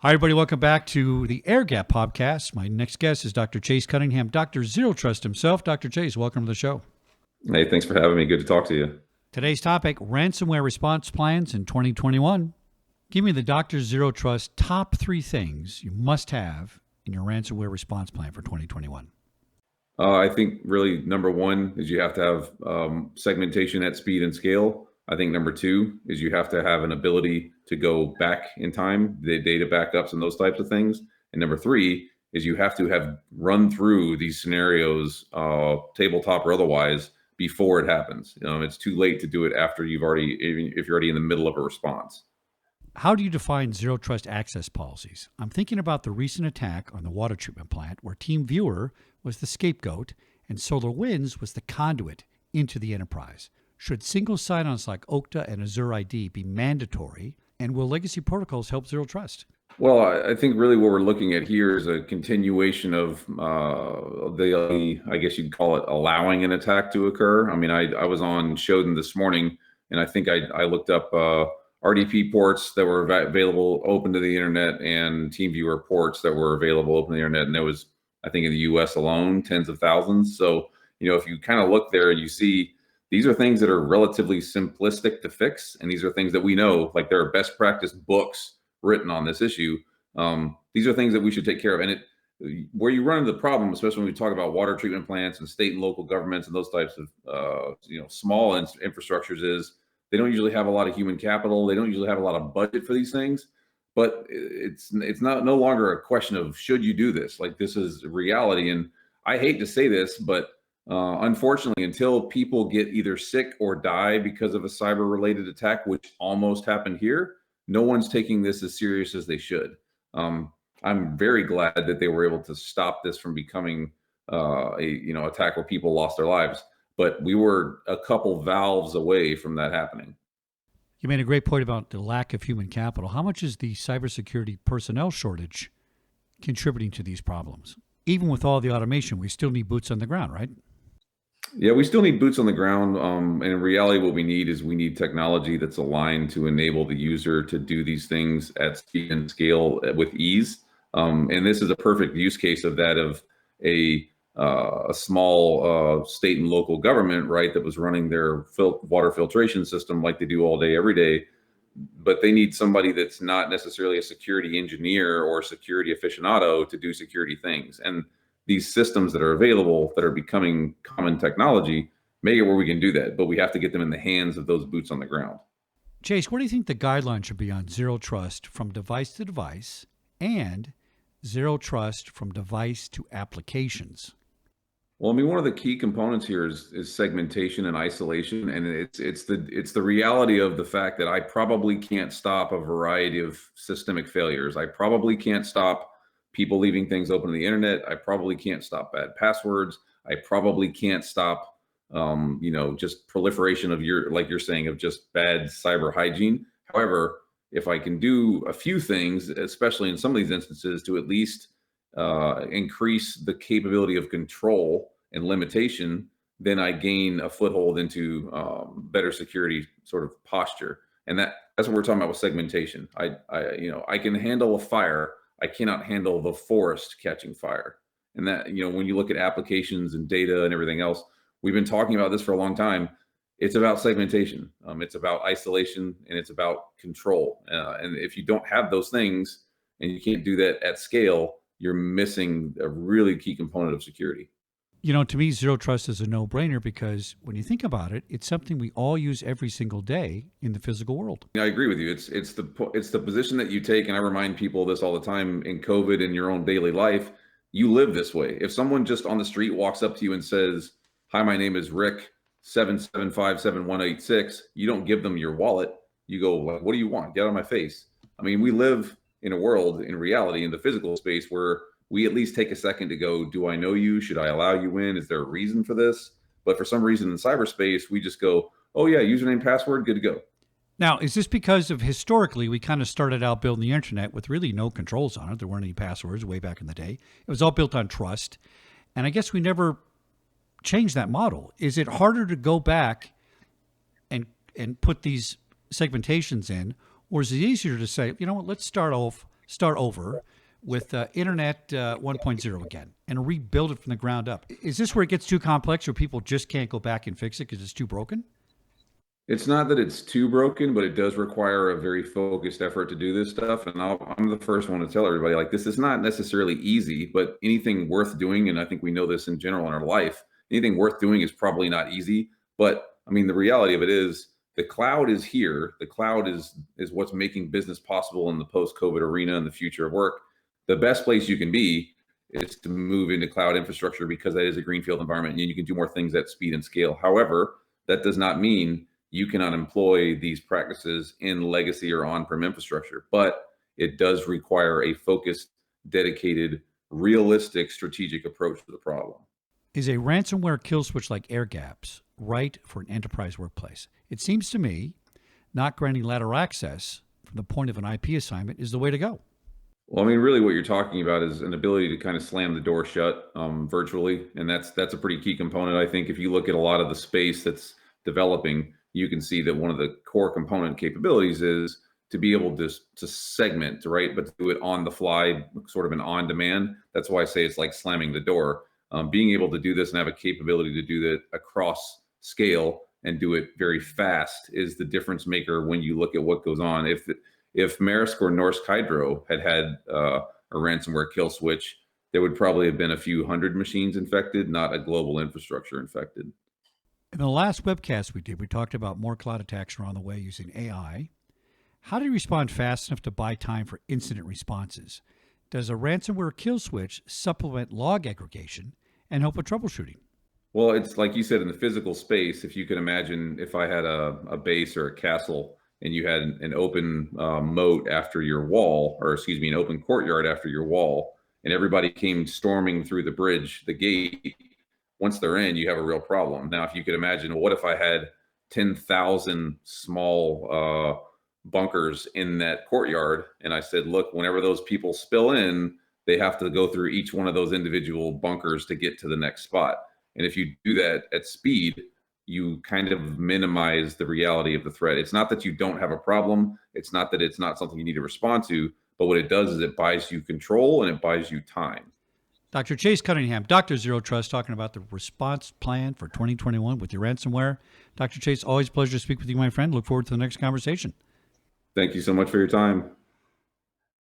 Hi, everybody. Welcome back to the Airgap podcast. My next guest is Dr. Chase Cunningham, Dr. Zero Trust himself. Dr. Chase, welcome to the show. Hey, thanks for having me. Good to talk to you. Today's topic, ransomware response plans in 2021. Give me the Dr. Zero Trust top 3 things you must have in your ransomware response plan for 2021. I think really number one is you have to have segmentation at speed and scale. I think number 2 is you have to have an ability to go back in time, the data backups and those types of things. And number 3 is you have to have run through these scenarios, tabletop or otherwise, before it happens. It's too late to do it after if you're already in the middle of a response. How do you define zero trust access policies? I'm thinking about the recent attack on the water treatment plant where TeamViewer was the scapegoat and SolarWinds was the conduit into the enterprise. Should single sign-ons like Okta and Azure ID be mandatory? And will legacy protocols help zero trust? Well, I think really what we're looking at here is a continuation of I guess you'd call it allowing an attack to occur. I mean, I was on Shodan this morning, and I think I looked up RDP ports that were available open to the internet and TeamViewer ports that were available open to the internet. And there was, I think in the US alone, tens of thousands. So, if you kind of look there, you see these are things that are relatively simplistic to fix. And these are things that we know, like there are best practice books written on this issue. These are things that we should take care of. And where you run into the problem, especially when we talk about water treatment plants and state and local governments and those types of small infrastructures, is they don't usually have a lot of human capital. They don't usually have a lot of budget for these things. But it's no longer a question of should you do this. Like, this is reality. And I hate to say this, but unfortunately, until people get either sick or die because of a cyber-related attack, which almost happened here, no one's taking this as serious as they should. I'm very glad that they were able to stop this from becoming a attack where people lost their lives. But we were a couple valves away from that happening. You made a great point about the lack of human capital. How much is the cybersecurity personnel shortage contributing to these problems? Even with all the automation, we still need boots on the ground, right? Yeah, we still need boots on the ground. And in reality, what we need technology that's aligned to enable the user to do these things at speed and scale with ease. And this is a perfect use case of that, of a small state and local government, right, that was running their water filtration system like they do all day, every day. But they need somebody that's not necessarily a security engineer or security aficionado to do security things. And these systems that are available that are becoming common technology make it where we can do that, but we have to get them in the hands of those boots on the ground. Chase, what do you think the guidelines should be on zero trust from device to device and zero trust from device to applications? Well, I mean, one of the key components here is segmentation and isolation, and it's the reality of the fact that I probably can't stop a variety of systemic failures. I probably can't stop people leaving things open to the internet. I probably can't stop bad passwords. I probably can't stop, just proliferation of like you're saying, of just bad cyber hygiene. However, if I can do a few things, especially in some of these instances, to at least increase the capability of control and limitation, then I gain a foothold into better security sort of posture. And that's what we're talking about with segmentation. I can handle a fire. I cannot handle the forest catching fire. And that, when you look at applications and data and everything else, we've been talking about this for a long time. It's about segmentation. It's about isolation, and it's about control. And if you don't have those things and you can't do that at scale, you're missing a really key component of security. To me, zero trust is a no-brainer because when you think about it, it's something we all use every single day in the physical world. I agree with you. It's the position that you take, and I remind people this all the time in COVID, in your own daily life. You live this way. If someone just on the street walks up to you and says, "Hi, my name is Rick, 775-7186," you don't give them your wallet. You go, "What do you want? Get out of my face." I mean, we live in a world, in reality, in the physical space, where we at least take a second to go, do I know you? Should I allow you in? Is there a reason for this? But for some reason in cyberspace, we just go, oh yeah, username, password, good to go. Now, is this because of historically, we kind of started out building the internet with really no controls on it? There weren't any passwords way back in the day. It was all built on trust. And I guess we never changed that model. Is it harder to go back and put these segmentations in? Or is it easier to say, let's start off start over with Internet 1.0 again and rebuild it from the ground up. Is this where it gets too complex, where people just can't go back and fix it because it's too broken? It's not that it's too broken, but it does require a very focused effort to do this stuff. And I'm the first one to tell everybody, like, this is not necessarily easy, but anything worth doing, and I think we know this in general in our life, anything worth doing is probably not easy. But I mean, the reality of it is the cloud is here. The cloud is what's making business possible in the post-COVID arena and the future of work. The best place you can be is to move into cloud infrastructure because that is a greenfield environment and you can do more things at speed and scale. However, that does not mean you cannot employ these practices in legacy or on-prem infrastructure, but it does require a focused, dedicated, realistic, strategic approach to the problem. Is a ransomware kill switch like Airgap's right for an enterprise workplace? It seems to me not granting lateral access from the point of an IP assignment is the way to go. Well, I mean, really what you're talking about is an ability to kind of slam the door shut virtually. And that's a pretty key component. I think if you look at a lot of the space that's developing, you can see that one of the core component capabilities is to be able to segment, right? But to do it on the fly, sort of an on demand. That's why I say it's like slamming the door. Being able to do this and have a capability to do that across scale and do it very fast is the difference maker when you look at what goes on. If Maersk or Norsk Hydro had a ransomware kill switch, there would probably have been a few hundred machines infected, not a global infrastructure infected. In the last webcast we did, we talked about more cloud attacks are on the way using AI. How do you respond fast enough to buy time for incident responses? Does a ransomware kill switch supplement log aggregation and help with troubleshooting? Well, it's like you said, in the physical space, if you can imagine if I had a base or a castle and you had an open moat after your wall, or excuse me, an open courtyard after your wall, and everybody came storming through the bridge, the gate, once they're in, you have a real problem. Now, if you could imagine, what if I had 10,000 small bunkers in that courtyard, and I said, look, whenever those people spill in, they have to go through each one of those individual bunkers to get to the next spot. And if you do that at speed, you kind of minimize the reality of the threat. It's not that you don't have a problem. It's not that it's not something you need to respond to, but what it does is it buys you control and it buys you time. Dr. Chase Cunningham, Dr. Zero Trust, talking about the response plan for 2021 with your ransomware. Dr. Chase, always a pleasure to speak with you, my friend. Look forward to the next conversation. Thank you so much for your time.